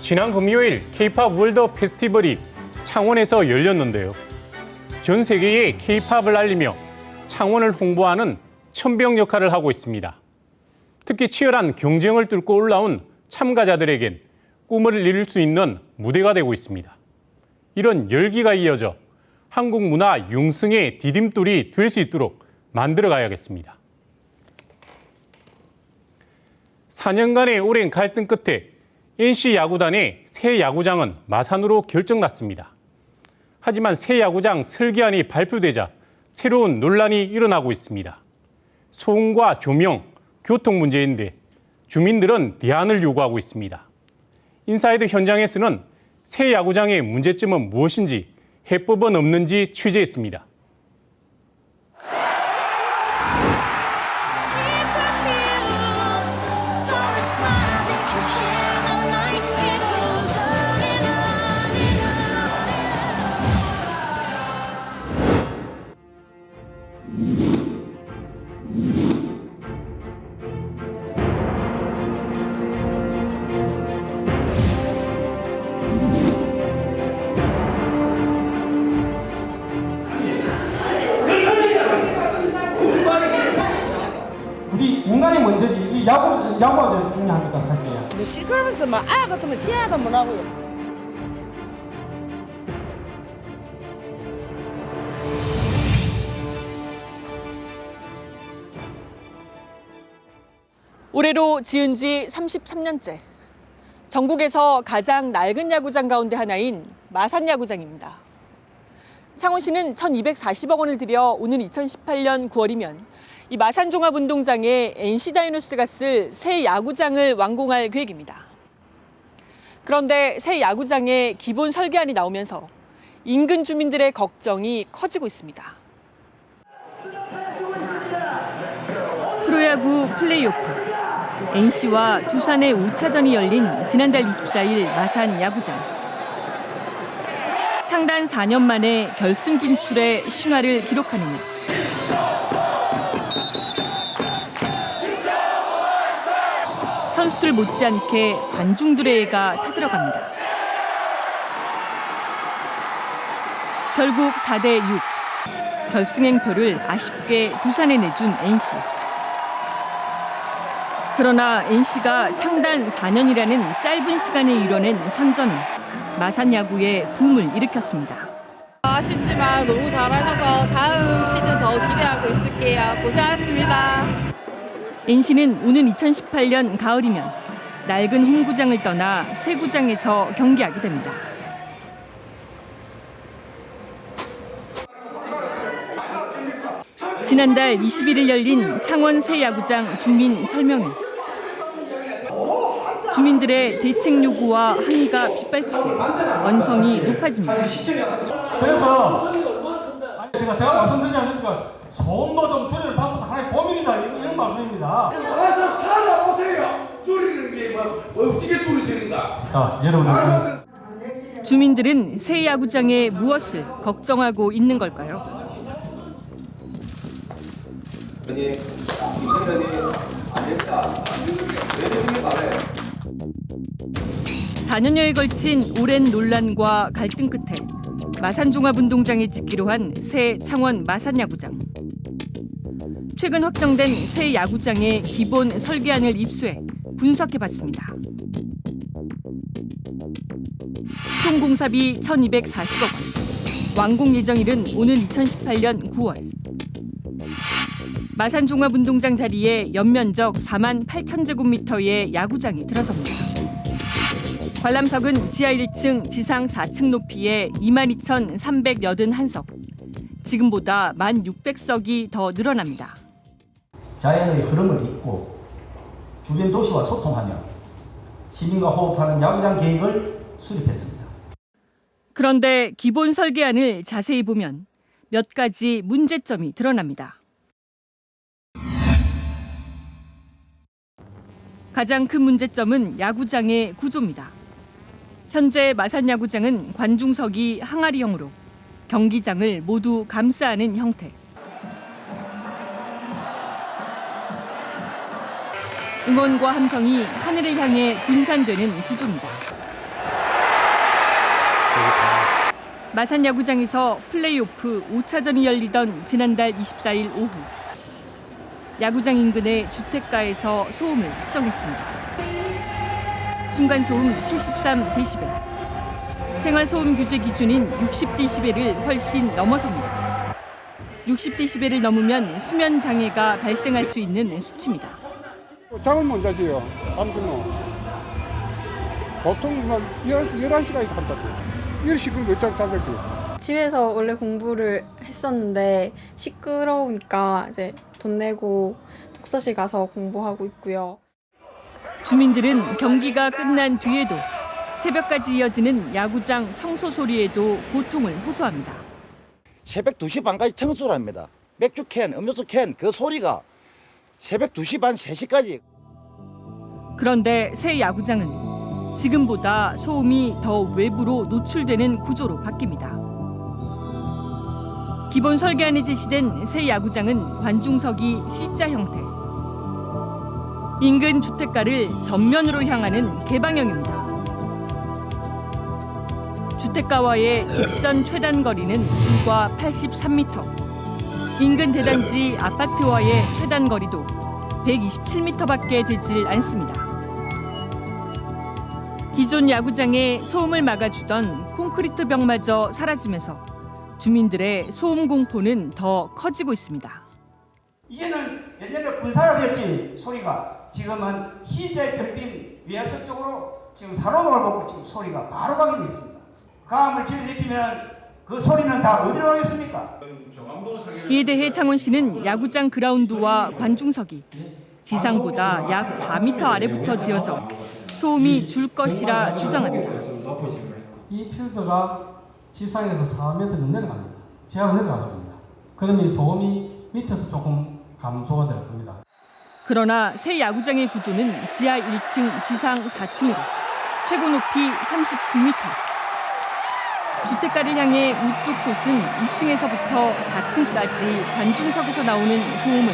지난 금요일 K-팝 월드 페스티벌이 창원에서 열렸는데요. 전 세계에 K-팝을 알리며 창원을 홍보하는 천병 역할을 하고 있습니다. 특히 치열한 경쟁을 뚫고 올라온 참가자들에겐 꿈을 이룰 수 있는 무대가 되고 있습니다. 이런 열기가 이어져 한국 문화 융승의 디딤돌이 될 수 있도록 만들어가야겠습니다. 4년간의 오랜 갈등 끝에 NC 야구단의 새 야구장은 마산으로 결정났습니다. 하지만 새 야구장 설계안이 발표되자 새로운 논란이 일어나고 있습니다. 소음과 조명, 교통 문제인데 주민들은 대안을 요구하고 있습니다. 인사이드 현장에서는 새 야구장의 문제점은 무엇인지 해법은 없는지 취재했습니다. 우리 인간이 먼저지. 이 야구가 중요합니다, 사실이야. 시끄러면서 막 아 같으면 지하도 못 하고요. 올해로 지은 지 33년째. 전국에서 가장 낡은 야구장 가운데 하나인 마산야구장입니다. 창원시는 1,240억 원을 들여 오는 2018년 9월이면 이 마산종합운동장에 NC다이노스가 쓸 새 야구장을 완공할 계획입니다. 그런데 새 야구장의 기본 설계안이 나오면서 인근 주민들의 걱정이 커지고 있습니다. 프로야구 플레이오프. NC와 두산의 5차전이 열린 지난달 24일 마산 야구장. 창단 4년 만에 결승 진출에 신화를 기록하는 일. 선수들 못지않게 관중들의 애가 타들어갑니다. 결국 4대 6. 결승행표를 아쉽게 두산에 내준 NC. 그러나 NC가 창단 4년이라는 짧은 시간에 이뤄낸 선전은 마산 야구에 붐을 일으켰습니다. 아쉽지만 너무 잘하셔서 다음 시즌 더 기대하고 있을게요. 고생하셨습니다. NC는 오는 2018년 가을이면 낡은 홈구장을 떠나 새 구장에서 경기하게 됩니다. 지난달 21일 열린 창원 새 야구장 주민 설명회. 주민들의 대책 요구와 항의가 빗발치고 언성이 높아집니다. 그래서 제가 말씀드리지 않습니까? 소음도 좀 줄이는 방법도 하나의 고민이다, 이런 말씀입니다. 와서 살아보세요. 줄이는 게 뭐 어떻게 줄여지는가? 자, 여러분들. 주민들은 새 야구장에 무엇을 걱정하고 있는 걸까요? 4년여에 걸친 오랜 논란과 갈등 끝에 마산종합운동장에 짓기로 한 새 창원 마산야구장. 최근 확정된 새 야구장의 기본 설계안을 입수해 분석해봤습니다. 총 공사비 1,240억 원. 완공 예정일은 오는 2018년 9월. 마산종합운동장 자리에 연면적 48,000제곱미터의 야구장이 들어섭니다. 관람석은 지하 1층, 지상 4층 높이의 22,381석. 지금보다 1,600석이 더 늘어납니다. 자연의 흐름을 잇고 주변 도시와 소통하며 시민과 호흡하는 야구장 계획을 수립했습니다. 그런데 기본 설계안을 자세히 보면 몇 가지 문제점이 드러납니다. 가장 큰 문제점은 야구장의 구조입니다. 현재 마산야구장은 관중석이 항아리형으로 경기장을 모두 감싸는 형태. 응원과 함성이 하늘을 향해 분산되는 구조입니다. 마산 야구장에서 플레이오프 5차전이 열리던 지난달 24일 오후 야구장 인근의 주택가에서 소음을 측정했습니다. 순간소음 73dB, 생활소음 규제 기준인 60dB를 훨씬 넘어섭니다. 60dB를 넘으면 수면 장애가 발생할 수 있는 수치입니다. 잠을 못 자지요. 밤새면 보통 막 11시까지 한다고. 10시 그래도 잠들게요. 집에서 원래 공부를 했었는데 시끄러우니까 이제 돈 내고 독서실 가서 공부하고 있고요. 주민들은 경기가 끝난 뒤에도 새벽까지 이어지는 야구장 청소 소리에도 고통을 호소합니다. 새벽 2시 반까지 청소를 합니다. 맥주캔, 음료수캔 그 소리가 새벽 2시 반, 3시까지. 그런데 새 야구장은 지금보다 소음이 더 외부로 노출되는 구조로 바뀝니다. 기본 설계안에 제시된 새 야구장은 관중석이 C자 형태. 인근 주택가를 전면으로 향하는 개방형입니다. 주택가와의 직선 최단 거리는 불과 83m. 인근 대단지 아파트와의 최단 거리도 127m밖에 되질 않습니다. 기존 야구장에 소음을 막아주던 콘크리트 벽마저 사라지면서 주민들의 소음 공포는 더 커지고 있습니다. 이제는 옛날에 군사가 됐지 소리가 지금은 시제 변빈 외석 쪽으로 지금 산호동을 보고 지금 소리가 바로 가게 되어 있습니다. 가음을 집어제끼면 그 소리는 다 어디로 가겠습니까? 이에 대해 창원시는 야구장 그라운드와 관중석이 지상보다 약 4m 아래부터 지어져 소음이 줄 것이라 주장합니다. 이 필드가 지상에서 4m 정도 내려갑니다. 지하로 내려가거든요. 그러면 소음이 밑에서 조금 감소가 될 겁니다. 그러나 새 야구장의 구조는 지하 1층, 지상 4층으로 최고 높이 39m. 주택가를 향해 우뚝 솟은 2층에서부터 4층까지 관중석에서 나오는 소음은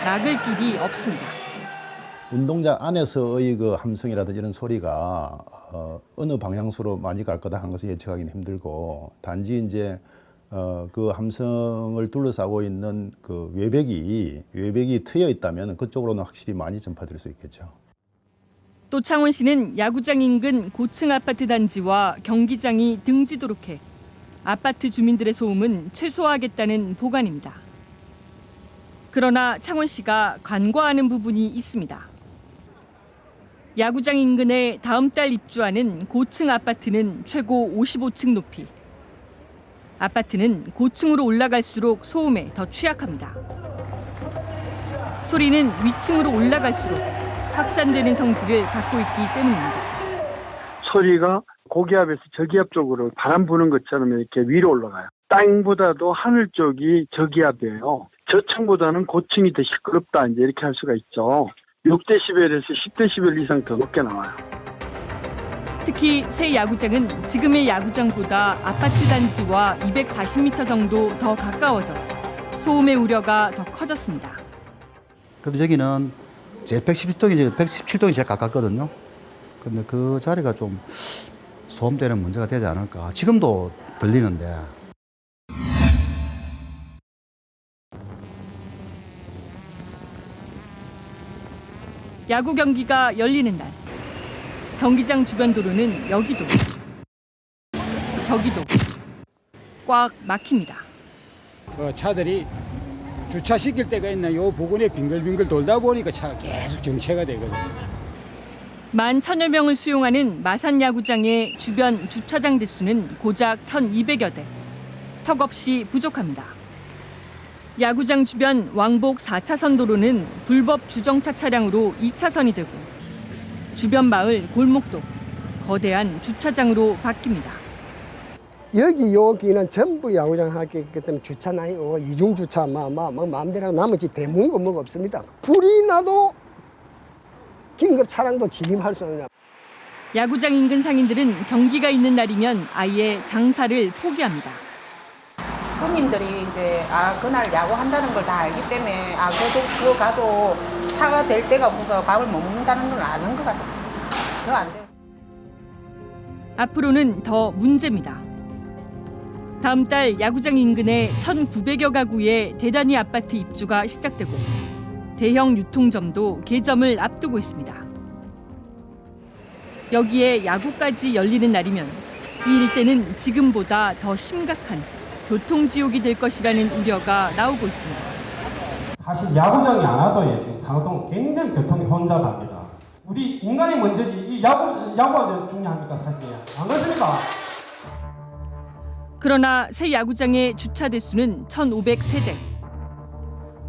막을 길이 없습니다. 운동장 안에서의 그 함성이라든지 이런 소리가 어느 방향으로 많이 갈 거다 하는 것을 예측하기는 힘들고, 단지 이제 그 함성을 둘러싸고 있는 그 외벽이 트여 있다면 그쪽으로는 확실히 많이 전파될 수 있겠죠. 또 창원시는 야구장 인근 고층 아파트 단지와 경기장이 등지도록 해 아파트 주민들의 소음은 최소화하겠다는 보관입니다. 그러나 창원시가 간과하는 부분이 있습니다. 야구장 인근에 다음 달 입주하는 고층 아파트는 최고 55층 높이. 아파트는 고층으로 올라갈수록 소음에 더 취약합니다. 소리는 위층으로 올라갈수록 확산되는 성질을 갖고 있기 때문입니다. 소리가 고기압에서 저기압 쪽으로 바람 부는 것처럼 이렇게 위로 올라가요. 땅보다도 하늘 쪽이 저기압이에요. 저층보다는 고층이 더 시끄럽다, 이제 이렇게 할 수가 있죠. 6dB에서 10dB 이상 더 높게 나와요. 특히 새 야구장은 지금의 야구장보다 아파트 단지와 240m 정도 더 가까워져 소음의 우려가 더 커졌습니다. 그럼 여기는 제 117동이 117동이 제일 가깝거든요. 근데 그 자리가 좀 소음 때문에 문제가 되지 않을까. 지금도 들리는데. 야구 경기가 열리는 날, 경기장 주변 도로는 여기도 저기도 꽉 막힙니다. 차들이 주차시킬 때가 있나 요 부근에 빙글빙글 돌다 보니까 차가 계속 정체가 되거든요. 11,000여 명을 수용하는 마산 야구장의 주변 주차장 대수는 고작 1,200여 대. 턱없이 부족합니다. 야구장 주변 왕복 4차선 도로는 불법 주정차 차량으로 2차선이 되고 주변 마을 골목도 거대한 주차장으로 바뀝니다. 여기는 전부 야구장 하기 때문에 주차나 이중 주차 마음대로 나머지 대문이고 뭐가 없습니다. 불이 나도 긴급 차량도 진입할 수 없냐. 야구장 인근 상인들은 경기가 있는 날이면 아예 장사를 포기합니다. 손님들이 이제 그날 야구한다는 걸 다 알기 때문에 그거 가도 차가 될 데가 없어서 밥을 못 먹는다는 걸 아는 것 같아요. 더 안 돼요. 앞으로는 더 문제입니다. 다음 달 야구장 인근의 1,900여 가구의 대단위 아파트 입주가 시작되고 대형 유통점도 개점을 앞두고 있습니다. 여기에 야구까지 열리는 날이면 이 일대는 지금보다 더 심각한 교통지옥이 될 것이라는 우려가 나오고 있습니다. 사실 야구장이 안 와도 지금 상호동은 굉장히 교통이 혼잡합니다. 우리 인간이 먼저지 이 야구가 중요합니까 사실? 안 그렇습니까? 그러나 새 야구장의 주차 대수는 1,500세대.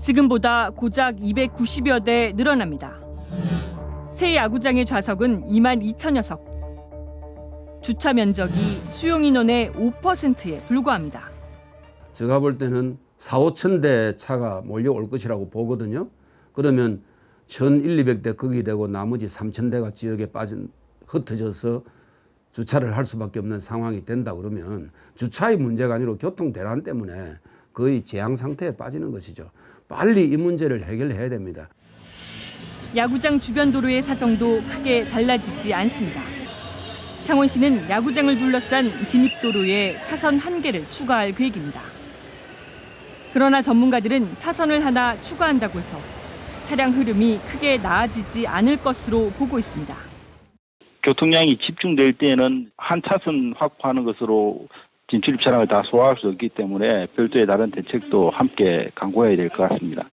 지금보다 고작 290여 대 늘어납니다. 새 야구장의 좌석은 22,000여 석. 주차 면적이 수용 인원의 5%에 불과합니다. 제가 볼 때는 4,5천 대 차가 몰려올 것이라고 보거든요. 그러면 1,200대 거기 되고 나머지 3,000대가 지역에 흩어져서 주차를 할 수밖에 없는 상황이 된다 그러면 주차의 문제가 아니라 교통 대란 때문에 거의 재앙 상태에 빠지는 것이죠. 빨리 이 문제를 해결해야 됩니다. 야구장 주변 도로의 사정도 크게 달라지지 않습니다. 창원시는 야구장을 둘러싼 진입도로에 차선 1개를 추가할 계획입니다. 그러나 전문가들은 차선을 하나 추가한다고 해서 차량 흐름이 크게 나아지지 않을 것으로 보고 있습니다. 교통량이 집중될 때는 한 차선 확보하는 것으로 진출입 차량을 다 소화할 수 없기 때문에 별도의 다른 대책도 함께 강구해야 될 것 같습니다.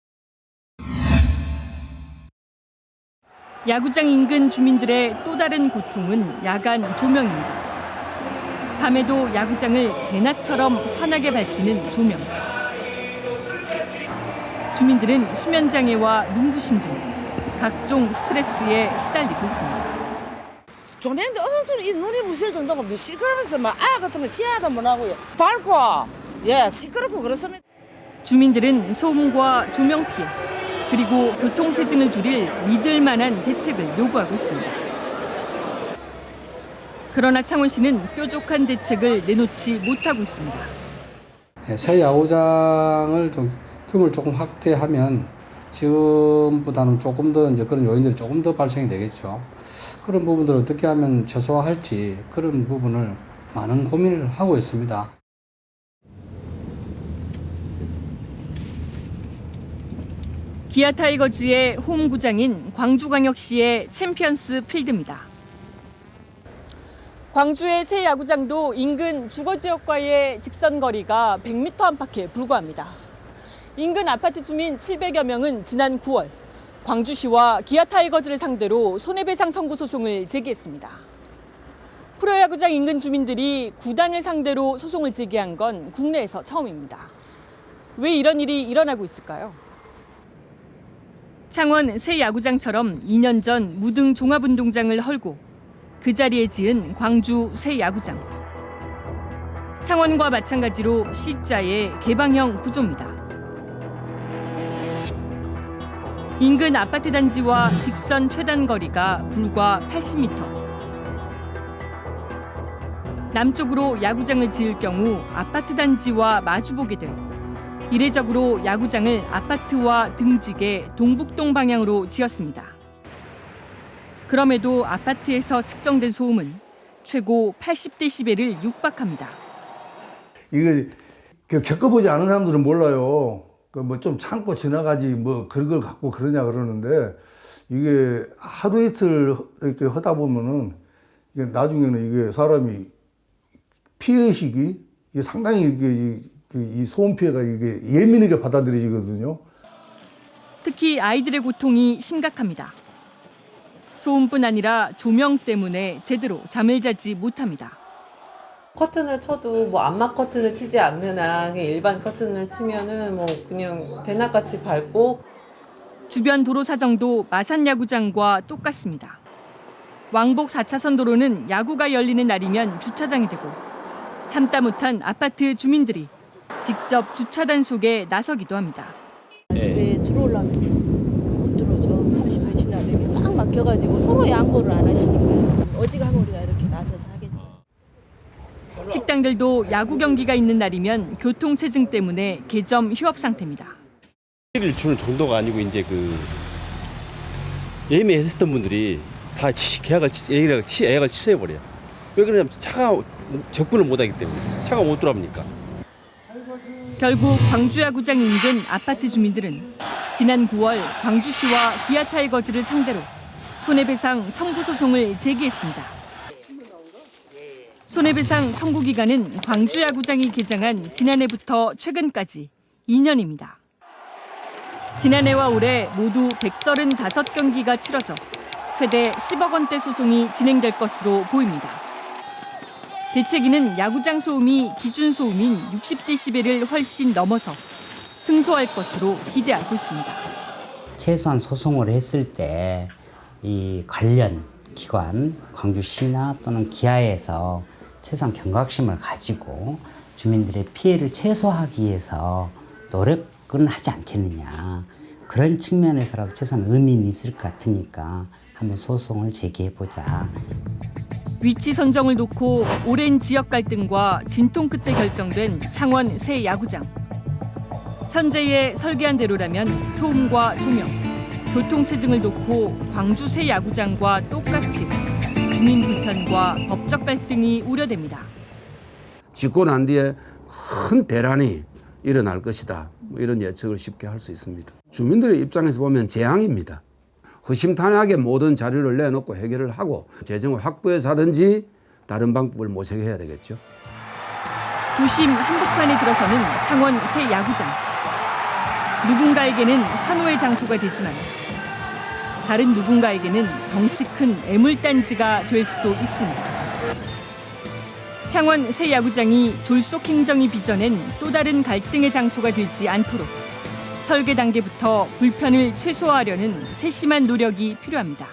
야구장 인근 주민들의 또 다른 고통은 야간 조명입니다. 밤에도 야구장을 대낮처럼 환하게 밝히는 조명. 주민들은 수면 장애와 눈부심 등 각종 스트레스에 시달리고 있습니다. 조명도 어수로 이 눈이 부실 정도고 시끄러면서 막 같은 거 지하도 못 하고요. 밝고 시끄럽고 그렇습니다. 주민들은 소음과 조명 피해 그리고 교통체증을 줄일 믿을 만한 대책을 요구하고 있습니다. 그러나 창원시는 뾰족한 대책을 내놓지 못하고 있습니다. 새 야구장을 좀 규모를 조금 확대하면 지금보다는 조금 더 이제 그런 요인들이 조금 더 발생이 되겠죠. 그런 부분들을 어떻게 하면 최소화할지 그런 부분을 많은 고민을 하고 있습니다. 기아 타이거즈의 홈구장인 광주광역시의 챔피언스 필드입니다. 광주의 새 야구장도 인근 주거지역과의 직선거리가 100m 안팎에 불과합니다. 인근 아파트 주민 700여 명은 지난 9월 광주시와 기아 타이거즈를 상대로 손해배상 청구 소송을 제기했습니다. 프로야구장 인근 주민들이 구단을 상대로 소송을 제기한 건 국내에서 처음입니다. 왜 이런 일이 일어나고 있을까요? 창원 새 야구장처럼 2년 전 무등 종합운동장을 헐고 그 자리에 지은 광주 새 야구장. 창원과 마찬가지로 C자의 개방형 구조입니다. 인근 아파트 단지와 직선 최단 거리가 불과 80m. 남쪽으로 야구장을 지을 경우 아파트 단지와 마주보게 돼 이례적으로 야구장을 아파트와 등지게 동북동 방향으로 지었습니다. 그럼에도 아파트에서 측정된 소음은 최고 80데시벨을 육박합니다. 이게 겪어보지 않은 사람들은 몰라요. 뭐 좀 참고 지나가지 뭐 그런 걸 갖고 그러냐 그러는데 이게 하루 이틀 이렇게 하다 보면은 이게 나중에는 이게 사람이 피해의식이 이게 상당히 이 소음 피해가 이게 예민하게 받아들여지거든요. 특히 아이들의 고통이 심각합니다. 소음뿐 아니라 조명 때문에 제대로 잠을 자지 못합니다. 커튼을 쳐도 뭐 암막 커튼을 치지 않는 한 일반 커튼을 치면은 뭐 그냥 대낮같이 밝고. 주변 도로 사정도 마산 야구장과 똑같습니다. 왕복 4차선 도로는 야구가 열리는 날이면 주차장이 되고 참다 못한 아파트 주민들이 직접 주차 단속에 나서기도 합니다. 집에 들어오려면 못 들어오죠. 30분 지나야 되면 꽉 막혀가지고 서로 양보를 안 하시니까요. 어지간하면 우리가 이렇게 나서서 하겠어요. 식당들도 야구 경기가 있는 날이면 교통체증 때문에 개점 휴업 상태입니다. 를 주는 정도가 아니고 이제 예매했었던 분들이 다 계약을 취소해 버려요. 왜 그러냐면 차가 접근을 못 하기 때문에 차가 못 들어옵니까? 결국 광주야구장 인근 아파트 주민들은 지난 9월 광주시와 기아타이거즈를 상대로 손해배상 청구 소송을 제기했습니다. 손해배상 청구 기간은 광주야구장이 개장한 지난해부터 최근까지 2년입니다. 지난해와 올해 모두 135경기가 치러져 최대 10억 원대 소송이 진행될 것으로 보입니다. 대책위는 야구장 소음이 기준 소음인 60dB를 훨씬 넘어서 승소할 것으로 기대하고 있습니다. 최소한 소송을 했을 때 이 관련 기관, 광주시나 또는 기아에서 최소한 경각심을 가지고 주민들의 피해를 최소화하기 위해서 노력은 하지 않겠느냐. 그런 측면에서라도 최소한 의미는 있을 것 같으니까 한번 소송을 제기해보자. 위치 선정을 놓고 오랜 지역 갈등과 진통 끝에 결정된 창원 새 야구장. 현재의 설계한 대로라면 소음과 조명, 교통체증을 놓고 광주 새 야구장과 똑같이 주민 불편과 법적 갈등이 우려됩니다. 짓고 난 뒤에 큰 대란이 일어날 것이다. 이런 예측을 쉽게 할 수 있습니다. 주민들의 입장에서 보면 재앙입니다. 허심탄회하게 모든 자료를 내놓고 해결을 하고 재정을 확보해서 하든지 다른 방법을 모색해야 되겠죠. 도심 한복판에 들어서는 창원 새 야구장. 누군가에게는 환호의 장소가 되지만 다른 누군가에게는 덩치 큰 애물단지가 될 수도 있습니다. 창원 새 야구장이 졸속 행정이 빚어낸 또 다른 갈등의 장소가 되지 않도록 설계 단계부터 불편을 최소화하려는 세심한 노력이 필요합니다.